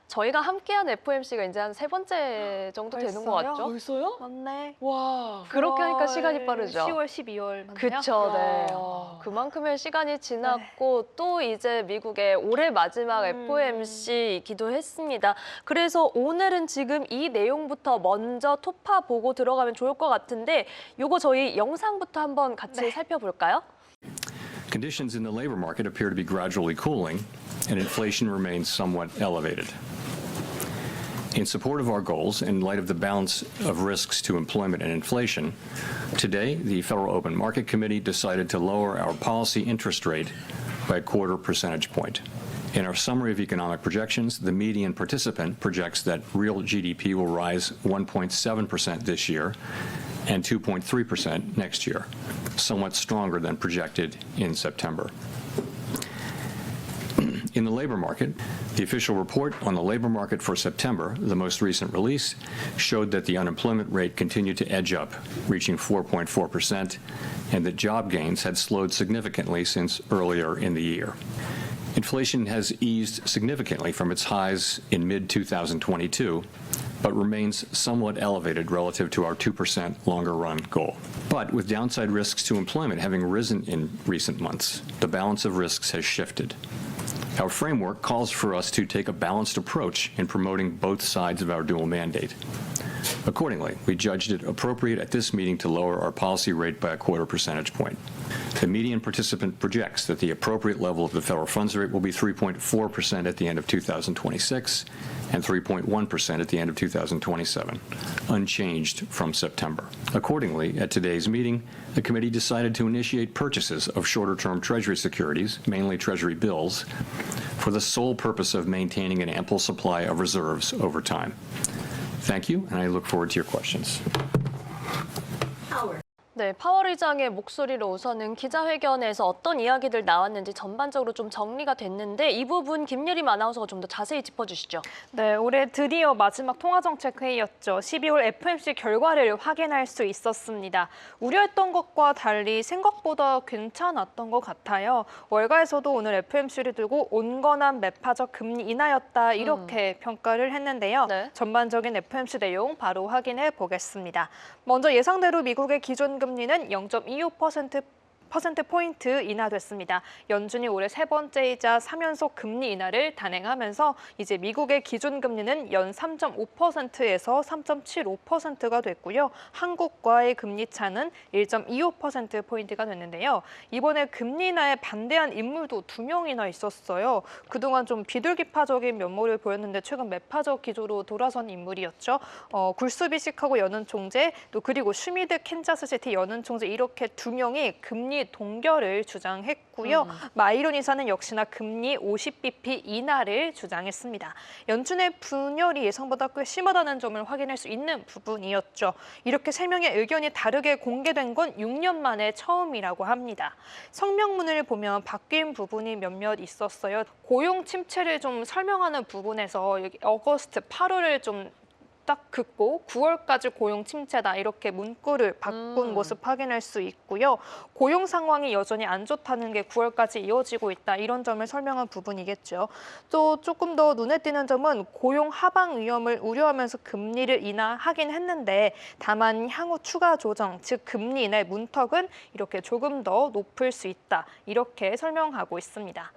저희가 함께한 FOMC가 이제 한 3번째 정도 되는 것 벌써요? 같죠? 벌써요? 맞네. 와. 그렇게 하니까 시간이 빠르죠. 10월, 12월 맞나요? 그쵸, 네. 와. 그만큼의 시간이 지났고 또 이제 미국의 올해 마지막 FOMC이기도 했습니다. 그래서 오늘은 지금 이 내용부터 먼저 토파 보고 들어가면 좋을 것 같은데 요거 저희 영상부터 한번 같이 살펴볼까요? Conditions in the labor market appear to be gradually cooling, and inflation remains somewhat elevated. In support of our goals, in light of the balance of risks to employment and inflation, today the Federal Open Market Committee decided to lower our policy interest rate by a 1/4 percentage point. In our summary of economic projections, the median participant projects that real GDP will rise 1.7% this year and 2.3% next year, somewhat stronger than projected in September. In the labor market, the official report on the labor market for September, the most recent release, showed that the unemployment rate continued to edge up, reaching 4.4%, and that job gains had slowed significantly since earlier in the year. Inflation has eased significantly from its highs in mid-2022, but remains somewhat elevated relative to our 2% longer-run goal. But with downside risks to employment having risen in recent months, the balance of risks has shifted. Our framework calls for us to take a balanced approach in promoting both sides of our dual mandate. Accordingly, we judged it appropriate at this meeting to lower our policy rate by a 1/4 percentage point. The median participant projects that the appropriate level of the federal funds rate will be 3.4% at the end of 2026 and 3.1% at the end of 2027, unchanged from September. Accordingly, at today's meeting, the committee decided to initiate purchases of shorter-term Treasury securities, mainly Treasury bills, for the sole purpose of maintaining an ample supply of reserves over time. Thank you, and I look forward to your questions. 네, 파월 의장의 목소리로 우선은 기자회견에서 어떤 이야기들 나왔는지 전반적으로 좀 정리가 됐는데 이 부분 김예림 아나운서가 좀 더 자세히 짚어주시죠. 네, 올해 드디어 마지막 통화정책회의였죠. 12월 FOMC 결과를 확인할 수 있었습니다. 우려했던 것과 달리 생각보다 괜찮았던 것 같아요. 월가에서도 오늘 FOMC를 두고 온건한 매파적 금리 인하였다 이렇게 평가를 했는데요. 네. 전반적인 FOMC 내용 바로 확인해 보겠습니다. 먼저 예상대로 미국의 기준금리는 0.25%포인트 인하됐습니다. 연준이 올해 3번째이자 3연속 금리 인하를 단행하면서 이제 미국의 기준금리는 연 3.5%에서 3.75%가 됐고요. 한국과의 금리 차는 1.25%포인트가 됐는데요. 이번에 금리 인하에 반대한 인물도 2명이나 있었어요. 그동안 좀 비둘기파적인 면모를 보였는데 최근 매파적 기조로 돌아선 인물이었죠. 굴스비 시카고 연은 총재, 또 그리고 슈미드 캔자스시티 연은 총재 이렇게 2명이 금리 동결을 주장했고요. 마이론 이사는 역시나 금리 50bp 인하를 주장했습니다. 연준의 분열이 예상보다 꽤 심하다는 점을 확인할 수 있는 부분이었죠. 이렇게 3명의 의견이 다르게 공개된 건 6년 만에 처음이라고 합니다. 성명문을 보면 바뀐 부분이 몇몇 있었어요. 고용 침체를 좀 설명하는 부분에서 여기 어거스트 8월을 좀 딱 긋고 9월까지 고용 침체다 이렇게 문구를 바꾼 모습 확인할 수 있고요. 고용 상황이 여전히 안 좋다는 게 9월까지 이어지고 있다 이런 점을 설명한 부분이겠죠. 또 조금 더 눈에 띄는 점은 고용 하방 위험을 우려하면서 금리를 인하하긴 했는데 다만 향후 추가 조정, 즉 금리 인하의 문턱은 이렇게 조금 더 높을 수 있다 이렇게 설명하고 있습니다.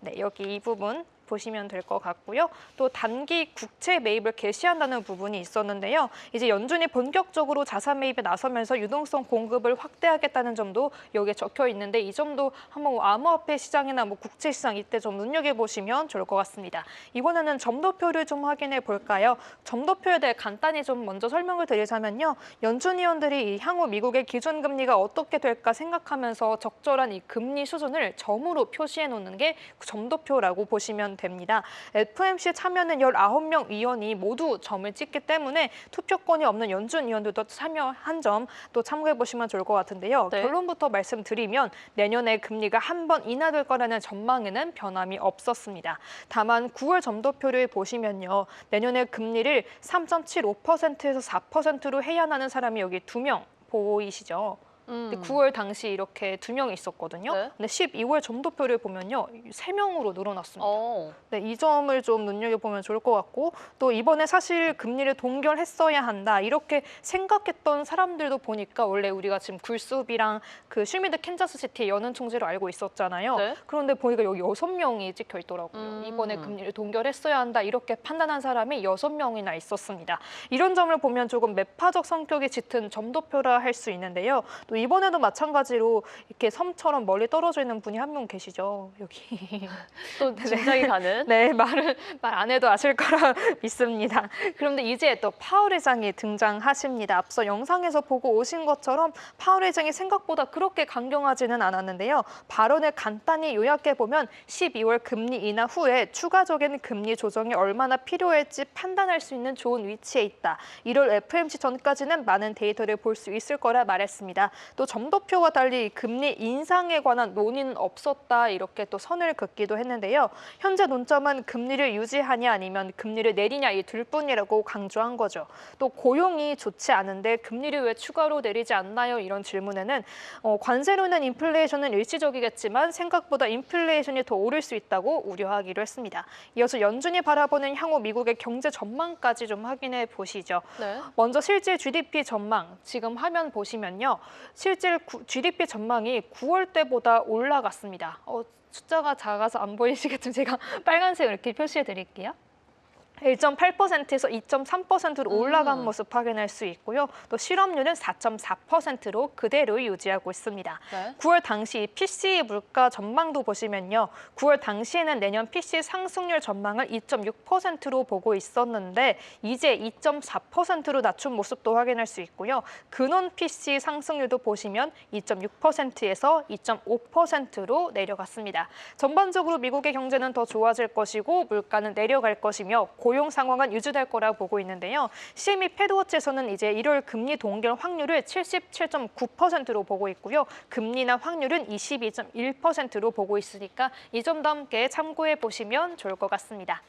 네, 여기 이 부분 보시면 될 것 같고요. 또 단기 국채 매입을 개시한다는 부분이 있었는데요. 이제 연준이 본격적으로 자산 매입에 나서면서 유동성 공급을 확대하겠다는 점도 여기에 적혀 있는데 이 점도 한번 암호화폐 시장이나 국채 시장 이때 좀 눈여겨보시면 좋을 것 같습니다. 이번에는 점도표를 좀 확인해 볼까요? 점도표에 대해 간단히 좀 먼저 설명을 드리자면요. 연준 위원들이 향후 미국의 기준금리가 어떻게 될까 생각하면서 적절한 이 금리 수준을 점으로 표시해 놓는 게 점도표라고 보시면 됩니다. FOMC 참여는 19명 위원이 모두 점을 찍기 때문에 투표권이 없는 연준 위원들도 참여한 점 또 참고해 보시면 좋을 것 같은데요. 네. 결론부터 말씀드리면 내년에 금리가 한 번 인하될 거라는 전망에는 변함이 없었습니다. 다만 9월 점도표를 보시면요. 내년에 금리를 3.75%에서 4%로 해야 하는 사람이 여기 2명 보이시죠? 근데 9월 당시 이렇게 2명이 있었거든요. 네. 근데 12월 점도표를 보면요, 3명으로 늘어났습니다. 어. 네, 이 점을 좀 눈여겨보면 좋을 것 같고, 또 이번에 사실 금리를 동결했어야 한다 이렇게 생각했던 사람들도 보니까 원래 우리가 지금 굴수비랑 그 슈미드 캔자스시티의 연은 총재로 알고 있었잖아요. 네. 그런데 보니까 여기 6명이 찍혀 있더라고요. 이번에 금리를 동결했어야 한다 이렇게 판단한 사람이 6명이나 있었습니다. 이런 점을 보면 조금 매파적 성격이 짙은 점도표라 할 수 있는데요. 또 이번에도 마찬가지로 이렇게 섬처럼 멀리 떨어져 있는 분이 한 명 계시죠. 여기. 또 짐작이 가는. 네, 말 안 해도 아실 거라 믿습니다. 그런데 이제 또 파월 의장이 등장하십니다. 앞서 영상에서 보고 오신 것처럼 파월 의장이 생각보다 그렇게 강경하지는 않았는데요. 발언을 간단히 요약해보면 12월 금리 인하 후에 추가적인 금리 조정이 얼마나 필요할지 판단할 수 있는 좋은 위치에 있다. 1월 FOMC 전까지는 많은 데이터를 볼 수 있을 거라 말했습니다. 또 점도표와 달리 금리 인상에 관한 논의는 없었다 이렇게 또 선을 긋기도 했는데요. 현재 논점은 금리를 유지하냐 아니면 금리를 내리냐 이 둘뿐이라고 강조한 거죠. 또 고용이 좋지 않은데 금리를 왜 추가로 내리지 않나요? 이런 질문에는 관세로 인한 인플레이션은 일시적이겠지만 생각보다 인플레이션이 더 오를 수 있다고 우려하기로 했습니다. 이어서 연준이 바라보는 향후 미국의 경제 전망까지 좀 확인해 보시죠. 네. 먼저 실질 GDP 전망, 지금 화면 보시면요. 실질 GDP 전망이 9월 때보다 올라갔습니다. 숫자가 작아서 안 보이시겠지만 제가 빨간색으로 이렇게 표시해 드릴게요. 1.8%에서 2.3%로 올라간 모습 확인할 수 있고요. 또 실업률은 4.4%로 그대로 유지하고 있습니다. 네. 9월 당시 PC 물가 전망도 보시면요. 9월 당시에는 내년 PC 상승률 전망을 2.6%로 보고 있었는데 이제 2.4%로 낮춘 모습도 확인할 수 있고요. 근원 PC 상승률도 보시면 2.6%에서 2.5%로 내려갔습니다. 전반적으로 미국의 경제는 더 좋아질 것이고 물가는 내려갈 것이며 고용 상황은 유지될 거라 보고 있는데요. CME 패드워치에서는 이제 1월 금리 동결 확률을 77.9%로 보고 있고요. 금리나 확률은 22.1%로 보고 있으니까 이 점도 함께 참고해 보시면 좋을 것 같습니다.